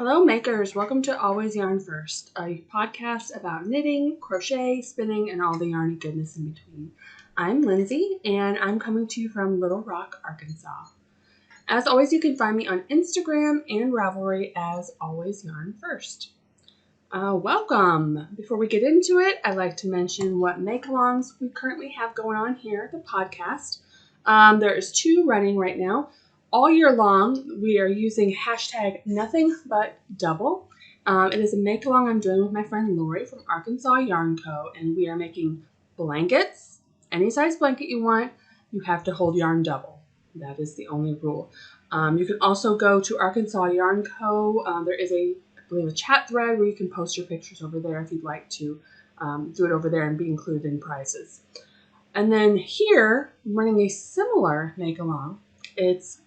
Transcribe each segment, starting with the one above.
Hello makers, welcome to Always Yarn First, a podcast about knitting, crochet, spinning, and all the yarny goodness in between. I'm Lindsay, and I'm coming to you from Little Rock, Arkansas. As always, you can find me on Instagram and Ravelry as AlwaysYarnFirst. Welcome! Before we get into it, I'd like to mention what make-alongs we currently have going on here at the podcast. There's 2 running right now. All year long, we are using hashtag nothing but double. It is a make-along I'm doing with my friend Lori from Arkansas Yarn Co. And we are making blankets. Any size blanket you want, you have to hold yarn double. That is the only rule. You can also go to Arkansas Yarn Co. There is I believe a chat thread where you can post your pictures over there if you'd like to do it over there and be included in prizes. And then here, I'm running a similar make-along. It's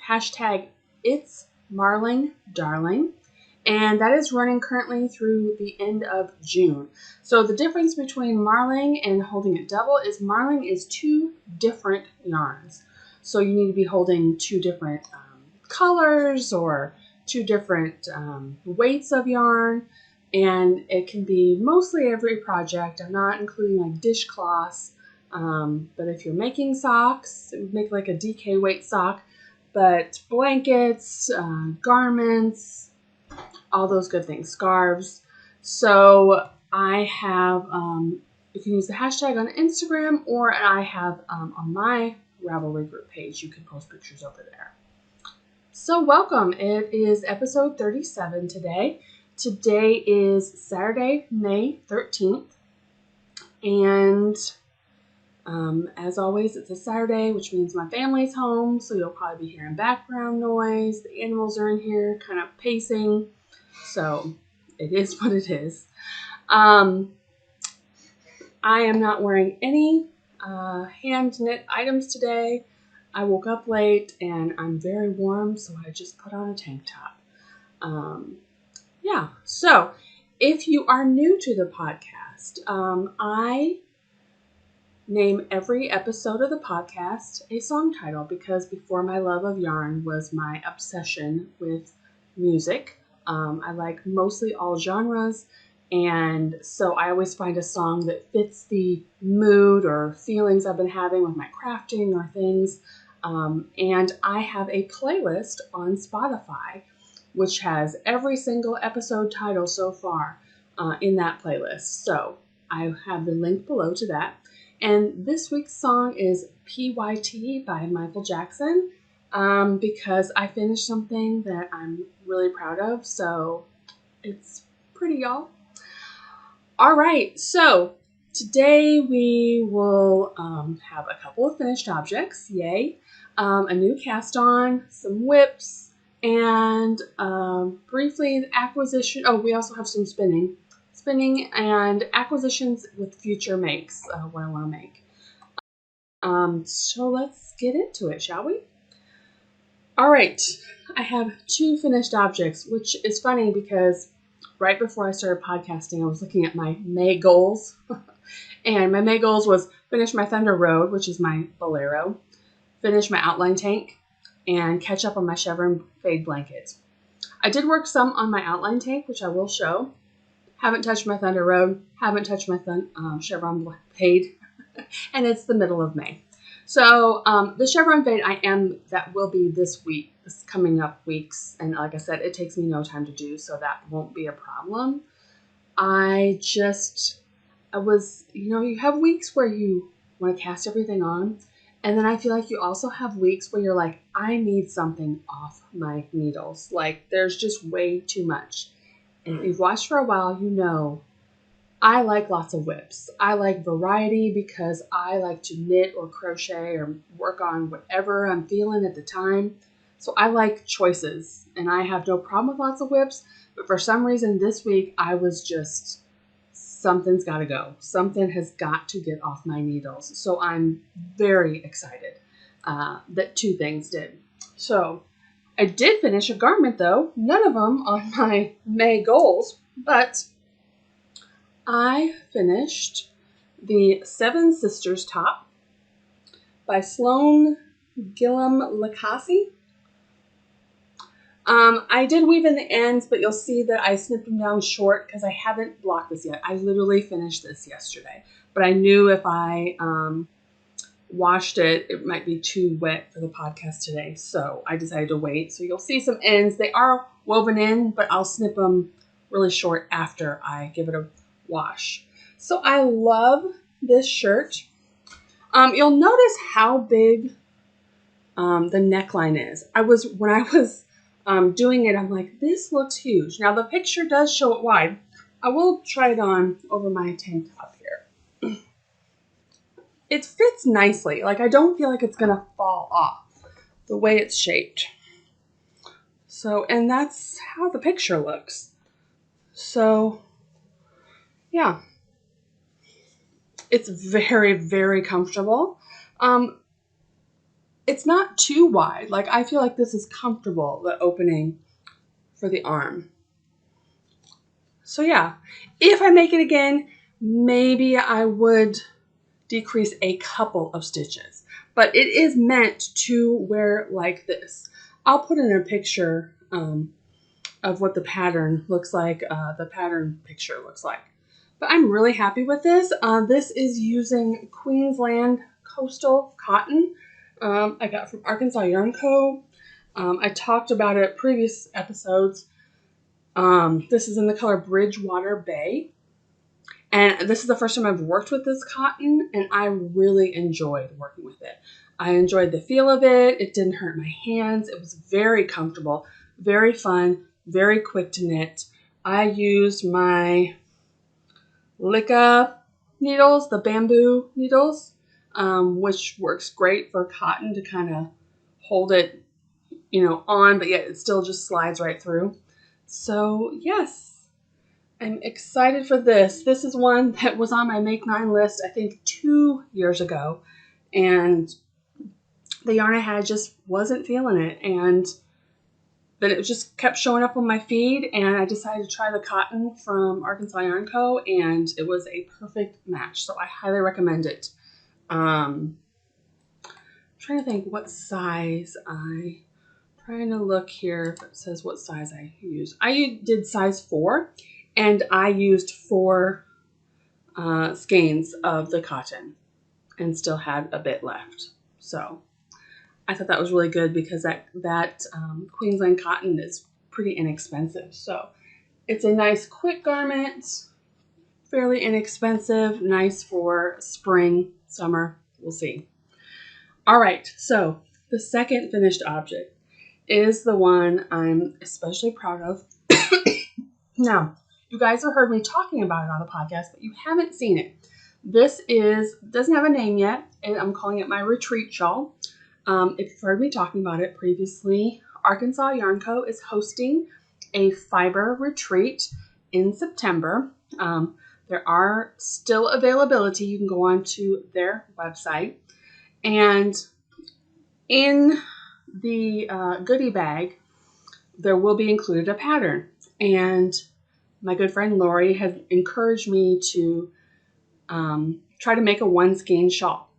hashtag It's Marling Darling, and that is running currently through the end of June. So the difference between marling and holding it double is marling is 2 different yarns. So you need to be holding 2 different colors or 2 different weights of yarn, and it can be mostly every project. I'm not including like dishcloths. But if you're making socks, make like a DK weight sock, but blankets, garments, all those good things, scarves. So I have, you can use the hashtag on Instagram, or I have on my Ravelry group page, you can post pictures over there. So welcome. It is episode 37 today. Today is Saturday, May 13th, and as always, it's a Saturday, which means my family's home, so you'll probably be hearing background noise. The animals are in here kind of pacing, so it is what it is. I am not wearing any hand knit items today. I woke up late and I'm very warm, so I just put on a tank top. So if you are new to the podcast, I name every episode of the podcast a song title because before my love of yarn was my obsession with music. I like mostly all genres, and so I always find a song that fits the mood or feelings I've been having with my crafting or things. And I have a playlist on Spotify which has every single episode title so far in that playlist. So I have the link below to that. And this week's song is P.Y.T. by Michael Jackson because I finished something that I'm really proud of. So it's pretty, y'all. All right. So today we will have a couple of finished objects. Yay. A new cast on, some whips, and briefly acquisition. Oh, we also have some spinning and acquisitions with future makes, what I want to make. So let's get into it, shall we? All right, I have 2 finished objects, which is funny because right before I started podcasting, I was looking at my May goals. And my May goals was finish my Thunder Road, which is my bolero, finish my outline tank, and catch up on my chevron fade blanket. I did work some on my outline tank, which I will show. Haven't touched my Thunder Road, haven't touched my chevron fade, and it's the middle of May. So the chevron fade that will be this week, this coming up weeks, and like I said, it takes me no time to do, so that won't be a problem. You have weeks where you want to cast everything on, and then I feel like you also have weeks where you're like, I need something off my needles. Like, there's just way too much. And if you've watched for a while, you know I like lots of whips. I like variety because I like to knit or crochet or work on whatever I'm feeling at the time. So I like choices, and I have no problem with lots of whips. But for some reason this week, I was just, something's got to go. Something has got to get off my needles. So I'm very excited that 2 things did. So I did finish a garment, though. None of them on my May goals, but I finished the 7 Sisters top by Sloane, Gillam, Lacasse. I did weave in the ends, but you'll see that I snipped them down short because I haven't blocked this yet. I literally finished this yesterday, but I knew if I washed it, it might be too wet for the podcast today, so I decided to wait. So you'll see some ends. They are woven in, but I'll snip them really short after I give it a wash. So I love this shirt. You'll notice how big the neckline is. When I was doing it, I'm like, this looks huge. Now the picture does show it wide. I will try it on over my tank top here. It fits nicely. Like, I don't feel like it's gonna fall off the way it's shaped. So, and that's how the picture looks. So, yeah. It's very, very comfortable. It's not too wide. Like, I feel like this is comfortable, the opening for the arm. So yeah, if I make it again, maybe I would decrease a couple of stitches, but it is meant to wear like this. I'll put in a picture of what the pattern looks like, the pattern picture looks like. But I'm really happy with this. This is using Queensland coastal cotton. I got from Arkansas Yarn Co. I talked about it previous episodes. This is in the color Bridgewater Bay. And this is the first time I've worked with this cotton, and I really enjoyed working with it. I enjoyed the feel of it. It didn't hurt my hands. It was very comfortable, very fun, very quick to knit. I used my Lacasse needles, the bamboo needles, which works great for cotton to kind of hold it, on, but yet it still just slides right through. So yes, I'm excited for this. This is one that was on my Make 9 list, I think 2 years ago, and the yarn I had just wasn't feeling it, and then it just kept showing up on my feed, and I decided to try the cotton from Arkansas Yarn Co., and it was a perfect match, so I highly recommend it. I'm trying to think what size trying to look here if it says what size I used. I did size 4, and I used 4 skeins of the cotton and still had a bit left. So I thought that was really good because that Queensland cotton is pretty inexpensive. So it's a nice quick garment, fairly inexpensive, nice for spring, summer, we'll see. All right, so the second finished object is the one I'm especially proud of. Now, you guys have heard me talking about it on the podcast, but you haven't seen it. This doesn't have a name yet, and I'm calling it my retreat shawl. If you've heard me talking about it previously, Arkansas Yarn Co. is hosting a fiber retreat in September. There are still availability. You can go on to their website. And in the goodie bag, there will be included a pattern. And my good friend Lori has encouraged me to try to make a 1 skein shawl.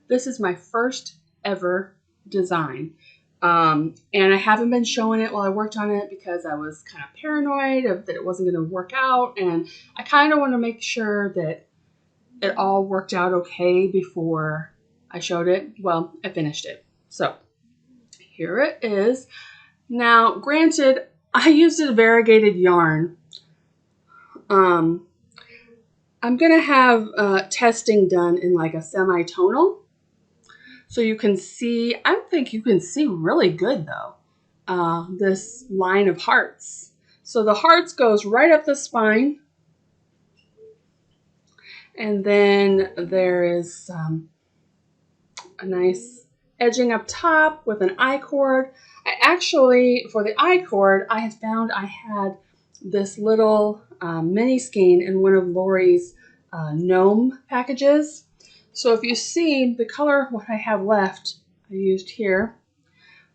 This is my first ever design. And I haven't been showing it while I worked on it because I was kind of paranoid that it wasn't going to work out. And I kind of want to make sure that it all worked out okay before I showed it. Well, I finished it. So here it is. Now, granted, I used a variegated yarn. I'm going to have testing done in like a semi-tonal. So you can see, I think you can see really good though, this line of hearts. So the hearts goes right up the spine. And then there is a nice edging up top with an I-cord. I actually, for the I-cord, I had found I had this little mini skein in one of Lori's gnome packages. So if you see the color, what I have left, I used here.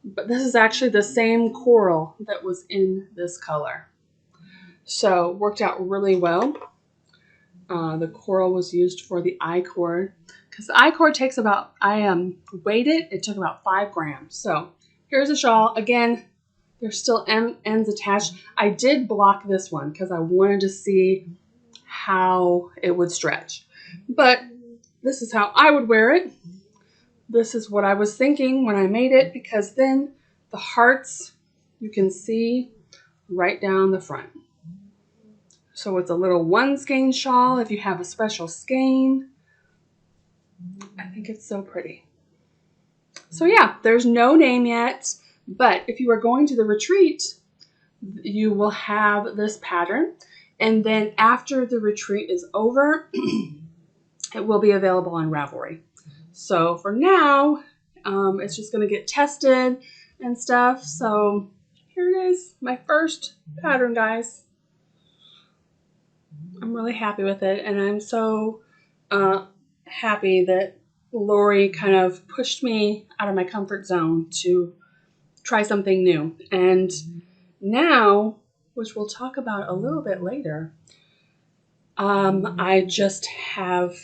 But this is actually the same coral that was in this color. So worked out really well. The coral was used for the I-cord. Because the I-cord takes about, I weighed it, it took about 5 grams. So here's a shawl. Again, There's still ends attached. I did block this one because I wanted to see how it would stretch. But this is how I would wear it. This is what I was thinking when I made it, because then the hearts you can see right down the front. So it's a little one skein shawl if you have a special skein. I think it's so pretty. So yeah, there's no name yet, but if you are going to the retreat, you will have this pattern. And then after the retreat is over, it will be available on Ravelry. So for now, it's just going to get tested and stuff. So here it is, my first pattern, guys. I'm really happy with it, and I'm so happy that Lori kind of pushed me out of my comfort zone to try something new. And now, which we'll talk about a little bit later, I just have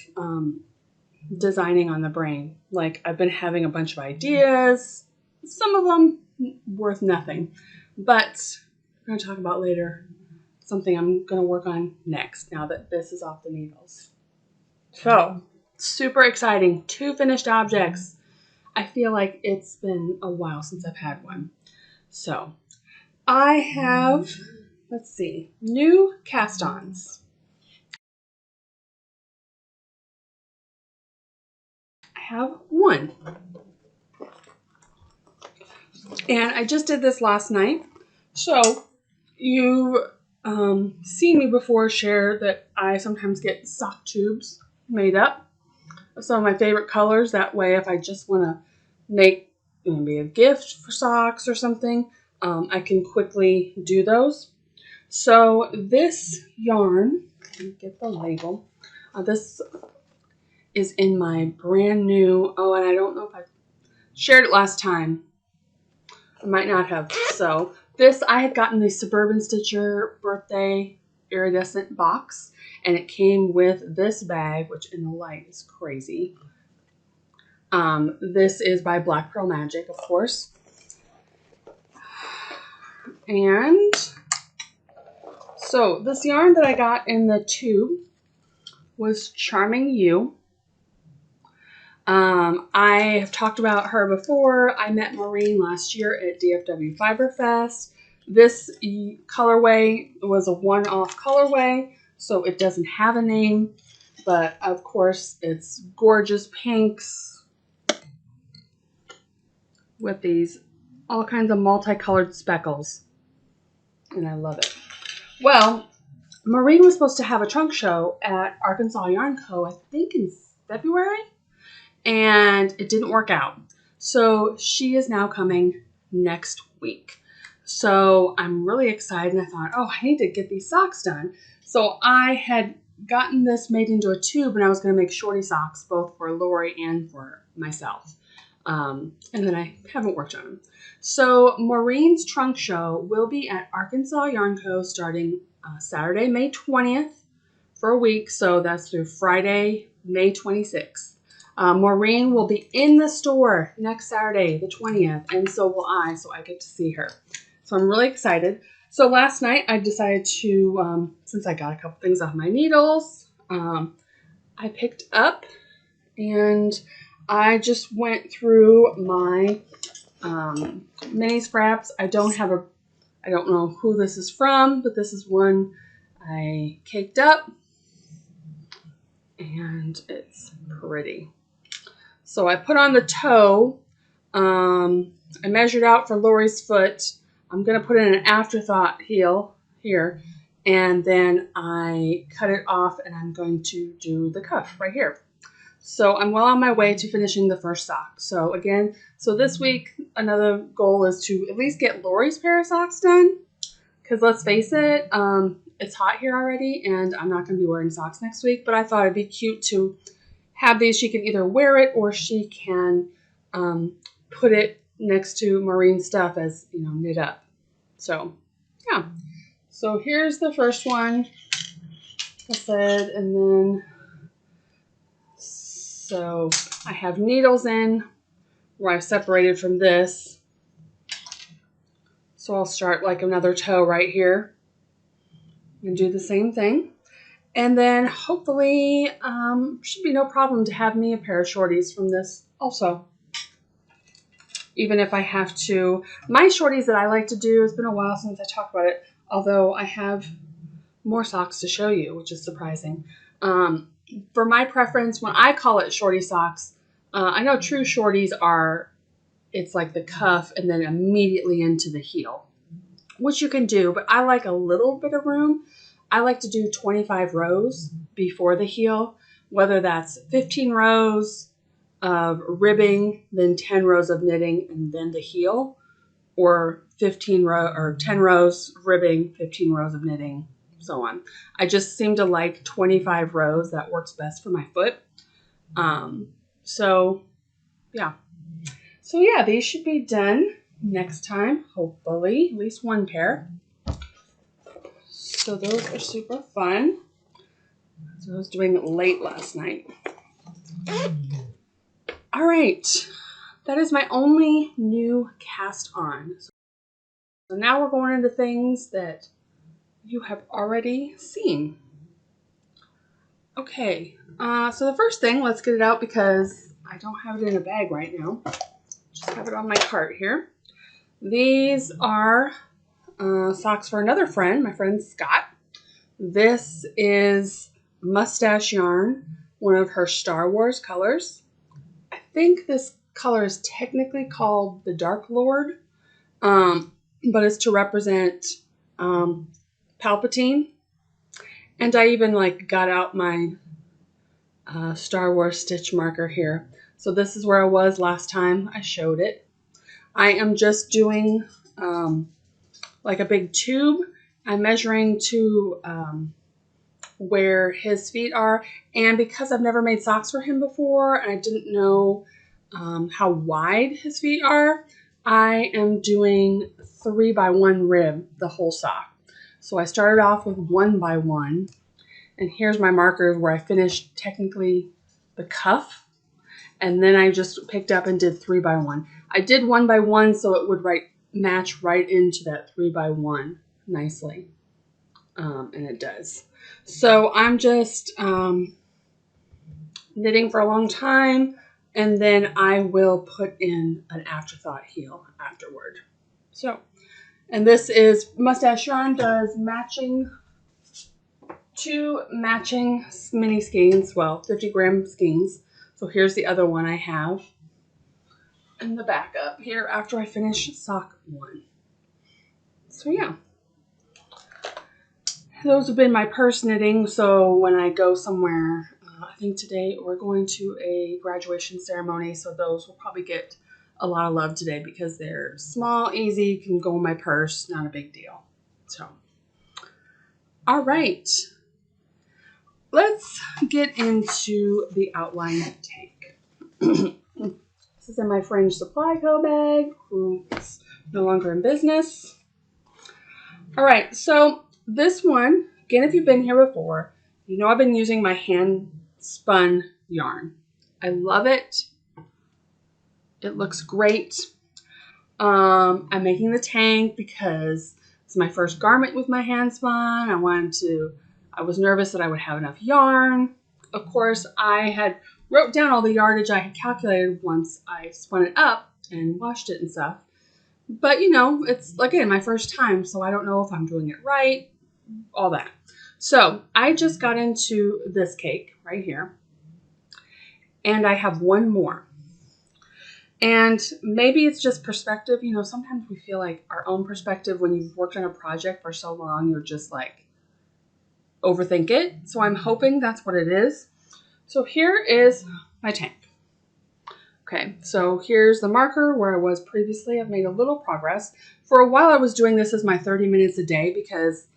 designing on the brain. Like, I've been having a bunch of ideas, some of them worth nothing, but I'm going to talk about later something I'm going to work on next now that this is off the needles. So, super exciting. 2 finished objects. I feel like it's been a while since I've had one. So, I have, let's see, new cast-ons. I have one. And I just did this last night. So, you've seen me before share that I sometimes get sock tubes made up of some of my favorite colors. That way, if I just want to make maybe a gift for socks or something, I can quickly do those. So this yarn, let me get the label. This is in my brand new, and I don't know if I shared it last time. I might not have. So this, I had gotten the Suburban Stitcher birthday iridescent box, and it came with this bag, which in the light is crazy. This is by Black Pearl Magic, of course. And so this yarn that I got in the tube was Charming You. I have talked about her before. I met Maureen last year at DFW Fiber Fest. This colorway was a one-off colorway, so it doesn't have a name, but of course it's gorgeous pinks with these all kinds of multicolored speckles, and I love it. Well, Maureen was supposed to have a trunk show at Arkansas Yarn Co., I think in February, and it didn't work out. So she is now coming next week. So I'm really excited, and I thought, oh, I need to get these socks done. So I had gotten this made into a tube, and I was going to make shorty socks, both for Lori and for myself. And then I haven't worked on them. So Maureen's trunk show will be at Arkansas Yarn Co. starting Saturday, May 20th for a week. So that's through Friday, May 26th. Maureen will be in the store next Saturday, the 20th, and so will I, so I get to see her. So I'm really excited. So last night I decided to, since I got a couple things off my needles, I picked up and I just went through my mini scraps. I don't know who this is from, but this is one I caked up, and it's pretty. So I put on the toe. I measured out for Lori's foot. I'm going to put in an afterthought heel here, and then I cut it off, and I'm going to do the cuff right here. So I'm well on my way to finishing the first sock. So again, this week, another goal is to at least get Lori's pair of socks done. Because let's face it, it's hot here already, and I'm not going to be wearing socks next week. But I thought it'd be cute to have these. She can either wear it or she can put it next to Maureen's stuff as, knit up. So, yeah. So here's the first one, I said, and then, so I have needles in where I've separated from this. So I'll start like another toe right here and do the same thing. And then hopefully should be no problem to have me a pair of shorties from this also. Even if I have to, my shorties that I like to do, it's been a while since I talked about it, although I have more socks to show you, which is surprising. For my preference, when I call it shorty socks, I know true shorties are, it's like the cuff and then immediately into the heel, which you can do, but I like a little bit of room. I like to do 25 rows before the heel, whether that's 15 rows of ribbing, then 10 rows of knitting, and then the heel, or 10 rows ribbing, 15 rows of knitting, so on. I just seem to like 25 rows. That works best for my foot. So yeah, these should be done next time, hopefully, at least one pair. So those are super fun. So I was doing it late last night. All right, that is my only new cast on. So now we're going into things that you have already seen. Okay, so the first thing, let's get it out because I don't have it in a bag right now. Just have it on my cart here. These are socks for another friend, my friend Scott. This is Mustache Yarn, one of her Star Wars colors. I think this color is technically called the Dark Lord, but it's to represent Palpatine. And I even got out my Star Wars stitch marker here. So this is where I was last time I showed it. I am just doing like a big tube. I'm measuring to where his feet are. And because I've never made socks for him before and I didn't know how wide his feet are, I am doing 3x1 rib the whole sock. So I started off with 1x1. And here's my markers where I finished technically the cuff. And then I just picked up and did 3x1. I did 1x1 so it would match right into that 3x1 nicely. And it does. So I'm just knitting for a long time. And then I will put in an afterthought heel afterward. So, and this is Mustache Yarn does two matching mini skeins, well, 50-gram skeins. So here's the other one I have in the backup here after I finish sock 1. So yeah, those have been my purse knitting. So when I go somewhere, I think today we're going to a graduation ceremony. So those will probably get a lot of love today because they're small, easy, can go in my purse, not a big deal. So, all right. Let's get into the outline tank. This is in my Fringe Supply Co bag, who's no longer in business. All right, so this one, again, if you've been here before, you know I've been using my Handspun yarn. I love it. It looks great. I'm making the tank because it's my first garment with my Handspun. I was nervous that I would have enough yarn. Of course, I had wrote down all the yardage I had calculated once I spun it up and washed it and stuff. But, it's, again, my first time, so I don't know if I'm doing it right, all that. So I just got into this cake right here, and I have one more. And maybe it's just perspective. Sometimes we feel like our own perspective when you've worked on a project for so long, you're just overthink it. So I'm hoping that's what it is. So here is my tank. Okay, so here's the marker where I was previously. I've made a little progress. For a while I was doing this as my 30 minutes a day because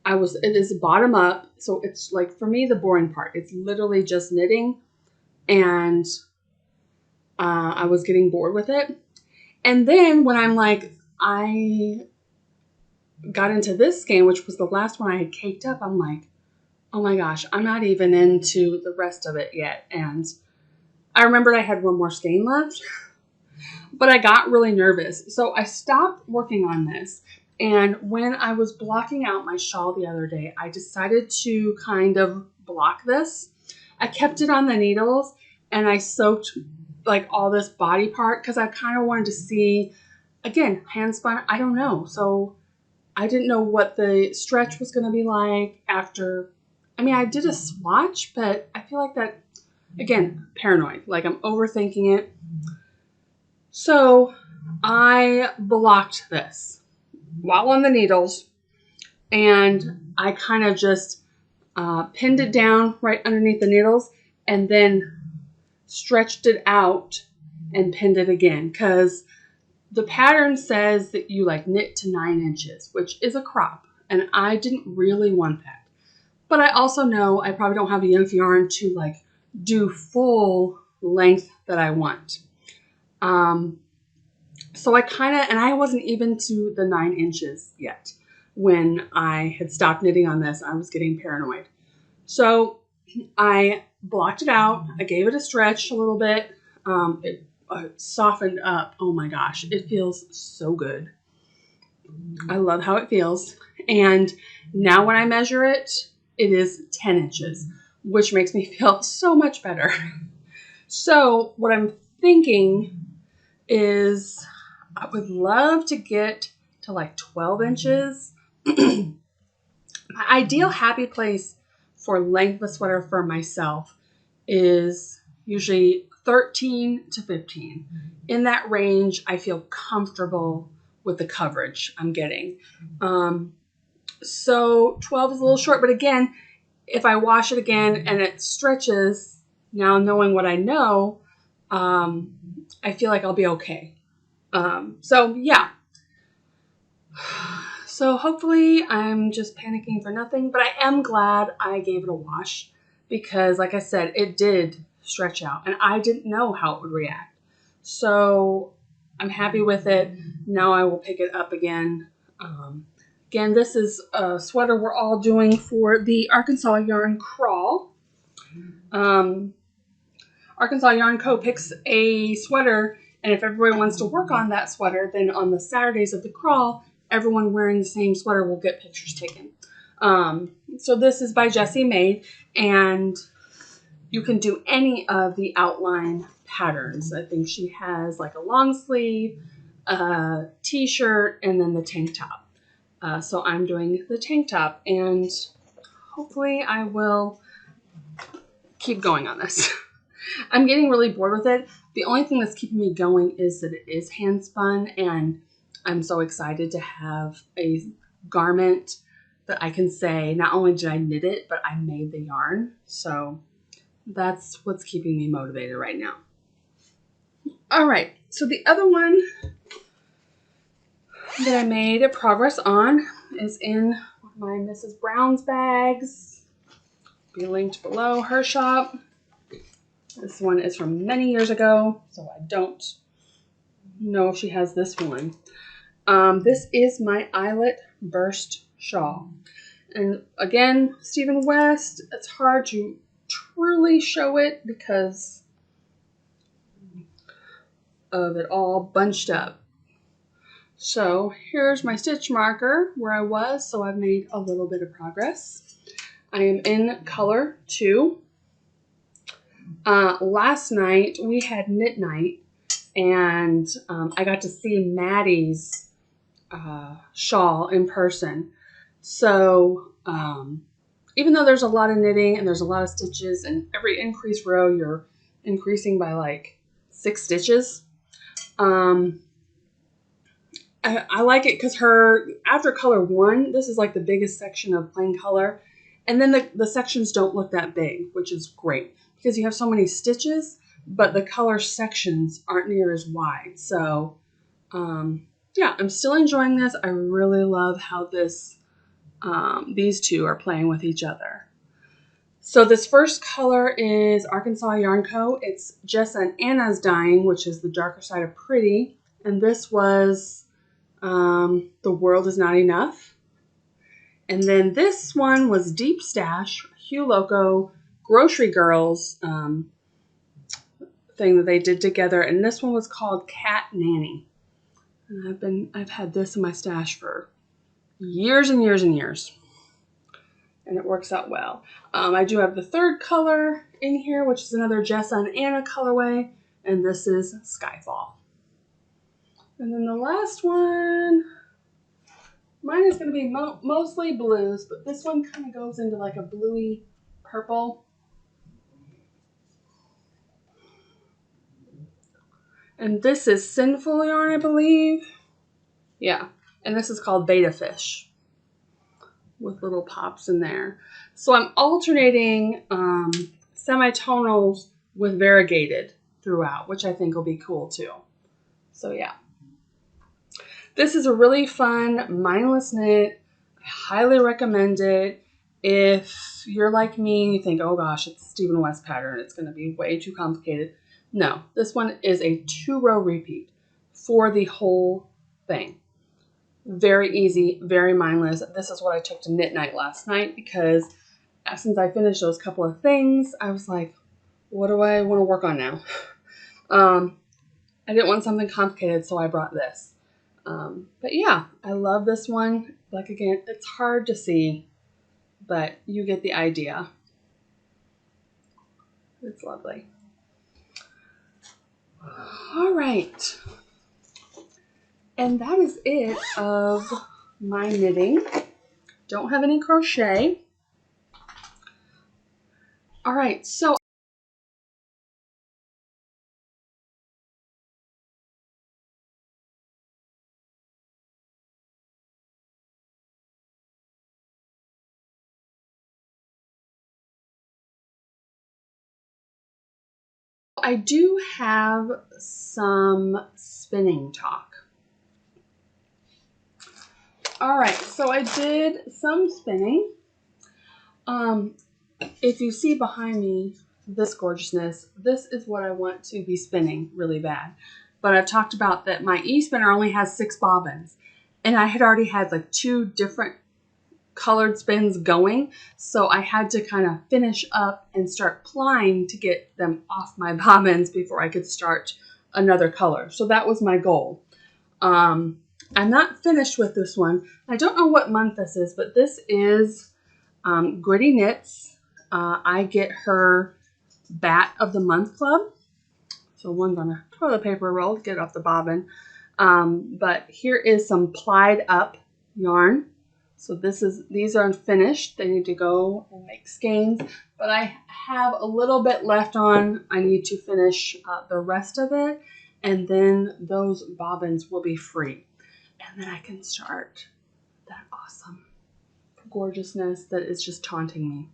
it is bottom up. So it's for me, the boring part. It's literally just knitting and I was getting bored with it. And then when I got into this skein, which was the last one I had caked up, I'm like, oh my gosh, I'm not even into the rest of it yet. And I remembered I had one more skein left, but I got really nervous. So I stopped working on this And when I was blocking out my shawl the other day, I decided to kind of block this. I kept it on the needles and I soaked like all this body part because I kind of wanted to see, again, handspun, I don't know. So I didn't know what the stretch was going to be like after. I mean, I did a swatch, but I feel like that, again, paranoid, like I'm overthinking it. So I blocked this while on the needles, and I kind of just pinned it down right underneath the needles and then stretched it out and pinned it again, because the pattern says that you like knit to 9 inches, which is a crop, and I didn't really want that. But I also know I probably don't have enough yarn to like do full length that I want. So I kind of, and I wasn't even to the 9 inches yet when I had stopped knitting on this. I was getting paranoid. So I blocked it out. I gave it a stretch a little bit. It softened up. Oh my gosh, it feels so good. I love how it feels. And now when I measure it, it is 10 inches, which makes me feel so much better. So what I'm thinking is I would love to get to like 12 inches. My ideal happy place for length of sweater for myself is usually 13 to 15. In that range, I feel comfortable with the coverage I'm getting. So 12 is a little short, but again, if I wash it again and it stretches, now knowing what I know, I feel like I'll be okay. So yeah. So hopefully I'm just panicking for nothing, but I am glad I gave it a wash because, like I said, it did stretch out and I didn't know how it would react. So I'm happy with it. Now I will pick it up again. Again, this is a sweater we're all doing for the Arkansas Yarn Crawl. Arkansas Yarn Co. picks a sweater, and if everyone wants to work on that sweater, then on the Saturdays of the crawl, everyone wearing the same sweater will get pictures taken. So this is by Jessie Maed, and you can do any of the outline patterns. I think she has like a long sleeve, a t-shirt, and then the tank top. So I'm doing the tank top, and hopefully I will keep going on this. I'm getting really bored with it. The only thing that's keeping me going is that it is hand spun, and I'm so excited to have a garment that I can say not only did I knit it, but I made the yarn. So that's what's keeping me motivated right now. All right, so the other one that I made progress on is in my Mrs. Brown's bags. Be linked below, her shop. This one is from many years ago, so I don't know if she has this one. This is my Eyelet Burst Shawl. And again, Stephen West, it's hard to truly show it because of it all bunched up. So here's my stitch marker where I was, so I've made a little bit of progress. I am in color 2. Last night we had knit night, and I got to see Maddie's shawl in person. So even though there's a lot of knitting and there's a lot of stitches, and every increased row you're increasing by like 6 stitches, I like it because after color 1, this is like the biggest section of plain color, and then the sections don't look that big, which is great because you have so many stitches, but the color sections aren't near as wide. So yeah, I'm still enjoying this. I really love how these two are playing with each other. So this first color is Arkansas Yarn Co. It's Jess and Anna's Dying, which is the darker side of Pretty. And this was The World Is Not Enough. And then this one was Deep Stash, Hugh Loco, Grocery Girls thing that they did together. And this one was called Cat Nanny. And I've had this in my stash for years and years and years. And it works out well. I do have the third color in here, which is another Jessa and Anna colorway. And this is Skyfall. And then the last one, mine is going to be mostly blues, but this one kind of goes into like a bluey purple. And this is Sinful yarn, I believe. Yeah. And this is called Beta Fish with little pops in there. So I'm alternating semitonals with variegated throughout, which I think will be cool too. So yeah. This is a really fun, mindless knit. I highly recommend it. If you're like me and you think, oh gosh, it's a Stephen West pattern, it's going to be way too complicated. No, this one is a 2-row repeat for the whole thing. Very easy, very mindless. This is what I took to knit night last night because since I finished those couple of things, I was like, what do I want to work on now? I didn't want something complicated, so I brought this. But yeah, I love this one. Like again, it's hard to see, but you get the idea. It's lovely. All right. And that is it of my knitting. Don't have any crochet. All right, so I do have some spinning talk. All right, so I did some spinning. If you see behind me this gorgeousness, this is what I want to be spinning really bad. But I've talked about that my e-spinner only has 6 bobbins, and I had already had like 2 different colored spins going, so I had to kind of finish up and start plying to get them off my bobbins before I could start another color. So that was my goal. I'm not finished with this one. I don't know what month this is, but this is Gritty Knits. I get her Bat of the Month Club. So one's on a toilet paper roll to get off the bobbin. But here is some plied up yarn. So these are unfinished. They need to go and make skeins. But I have a little bit left on. I need to finish the rest of it. And then those bobbins will be free. And then I can start that awesome gorgeousness that is just taunting me.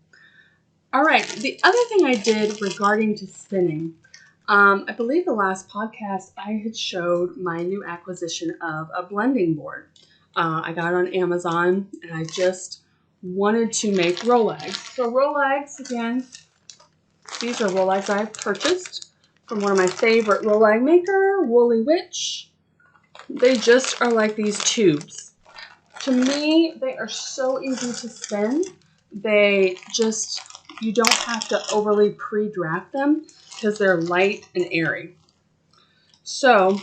All right, the other thing I did regarding to spinning, I believe the last podcast I had showed my new acquisition of a blending board. I got on Amazon and I just wanted to make rolags. So rolags, again, these are rolags I've purchased from one of my favorite rolag maker, Woolly Witch. They just are like these tubes. To me, they are so easy to spin. You don't have to overly pre-draft them because they're light and airy. So,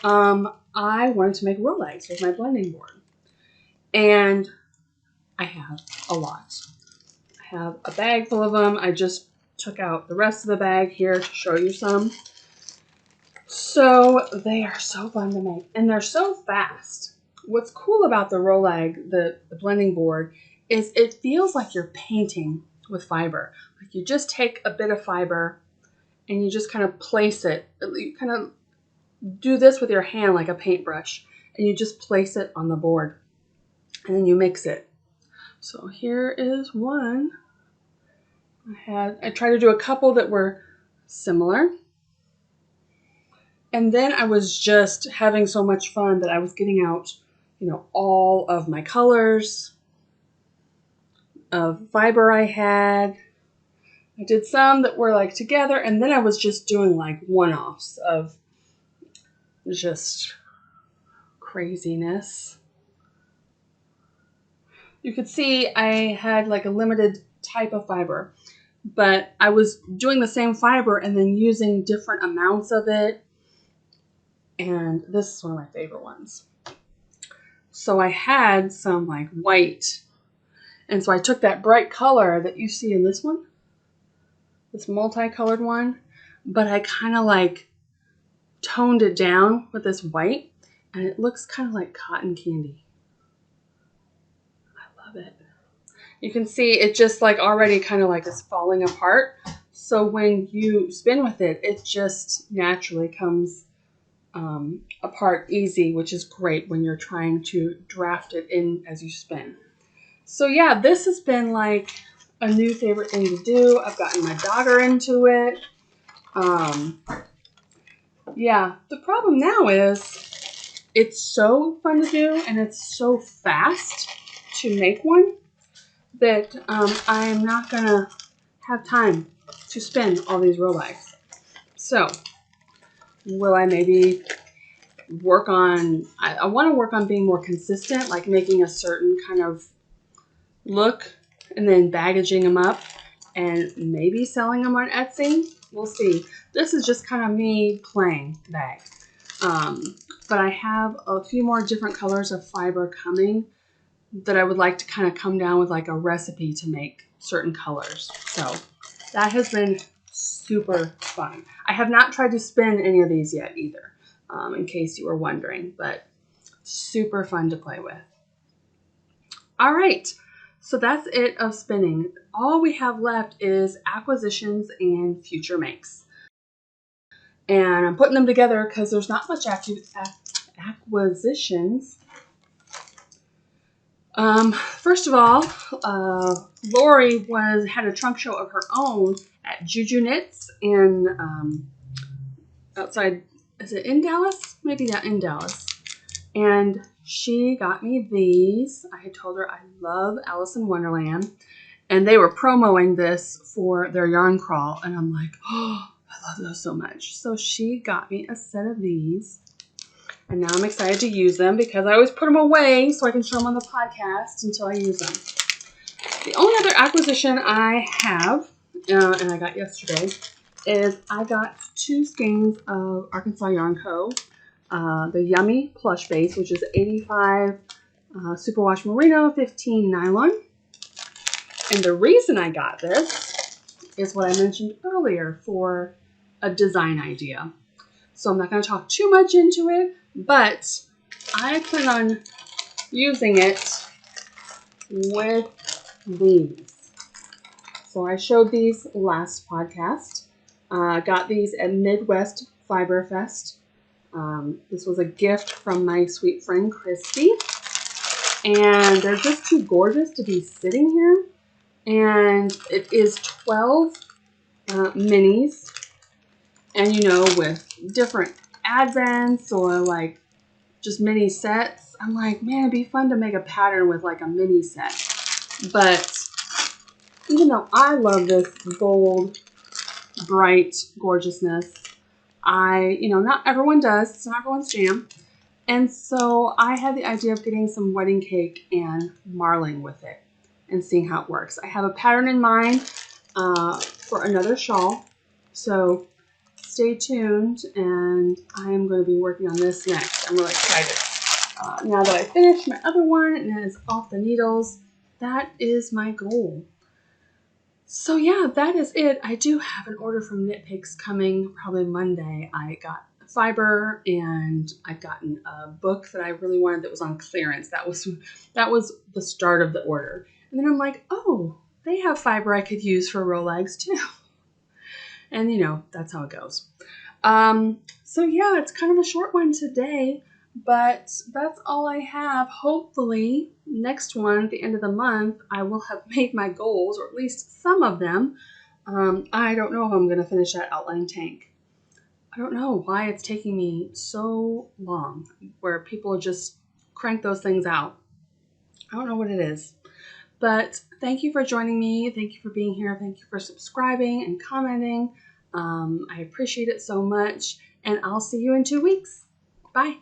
I wanted to make rolags with my blending board. And I have a lot. I have a bag full of them. I just took out the rest of the bag here to show you some. So they are so fun to make and they're so fast. What's cool about the rolag, the blending board, is it feels like you're painting with fiber. Like you just take a bit of fiber and you just kind of place it. You kind of do this with your hand like a paintbrush and you just place it on the board and then you mix it. So here is one. I tried to do a couple that were similar. And then I was just having so much fun that I was getting out, all of my colors of fiber I had. I did some that were like together, and then I was just doing like one-offs of just craziness. You could see I had like a limited type of fiber, but I was doing the same fiber and then using different amounts of it. And this is one of my favorite ones. So I had some like white. And so I took that bright color that you see in this one, this multicolored one, but I kind of like toned it down with this white, and it looks kind of like cotton candy. I love it. You can see it just like already kind of like is falling apart. So when you spin with it, it just naturally comes apart easy, which is great when you're trying to draft it in as you spin. So yeah, this has been like a new favorite thing to do. I've gotten my daughter into it. Yeah, the problem now is it's so fun to do and it's so fast to make one that I'm not gonna have time to spin all these rolags. So will I maybe work on, I want to work on being more consistent, like making a certain kind of look and then baggaging them up and maybe selling them on Etsy. We'll see. This is just kind of me playing bag. But I have a few more different colors of fiber coming that I would like to kind of come down with like a recipe to make certain colors. So that has been super fun. I have not tried to spin any of these yet either, in case you were wondering, but super fun to play with. All right. So that's it of spinning. All we have left is acquisitions and future makes. And I'm putting them together because there's not much acquisitions. First of all, Lori had a trunk show of her own at Juju Knits in outside, is it in Dallas? Maybe not in Dallas. And she got me these. I had told her I love Alice in Wonderland. And they were promoting this for their yarn crawl. And I'm like, oh, I love those so much. So she got me a set of these. And now I'm excited to use them because I always put them away so I can show them on the podcast until I use them. The only other acquisition I have, and I got yesterday, is I got 2 skeins of Arkansas Yarn Co. The Yummy Plush Base, which is 85 superwash merino, 15 nylon. And the reason I got this is what I mentioned earlier for a design idea. So I'm not going to talk too much into it, but I plan on using it with these. So I showed these last podcast. Got these at Midwest Fiber Fest. This was a gift from my sweet friend Christy, and they're just too gorgeous to be sitting here. And it is 12 minis, and you know, with different advents or like just mini sets. I'm like, man, it'd be fun to make a pattern with like a mini set. But even though I love this bold, bright gorgeousness, not everyone does. It's not everyone's jam. And so I had the idea of getting some wedding cake and marling with it and seeing how it works. I have a pattern in mind for another shawl. So stay tuned, and I am going to be working on this next. I'm really excited. Now that I finished my other one and it is off the needles, that is my goal. So yeah, that is it. I do have an order from Knit Picks coming probably Monday. I got fiber and I've gotten a book that I really wanted that was on clearance. That was the start of the order. And then I'm like, oh, they have fiber I could use for rolags too. And you know, that's how it goes. So yeah, it's kind of a short one today, but that's all I have. Hopefully next one at the end of the month, I will have made my goals, or at least some of them. I don't know if I'm going to finish that outline tank. I don't know why it's taking me so long where people just crank those things out. I don't know what it is. But thank you for joining me. Thank you for being here. Thank you for subscribing and commenting. I appreciate it so much. And I'll see you in 2 weeks. Bye.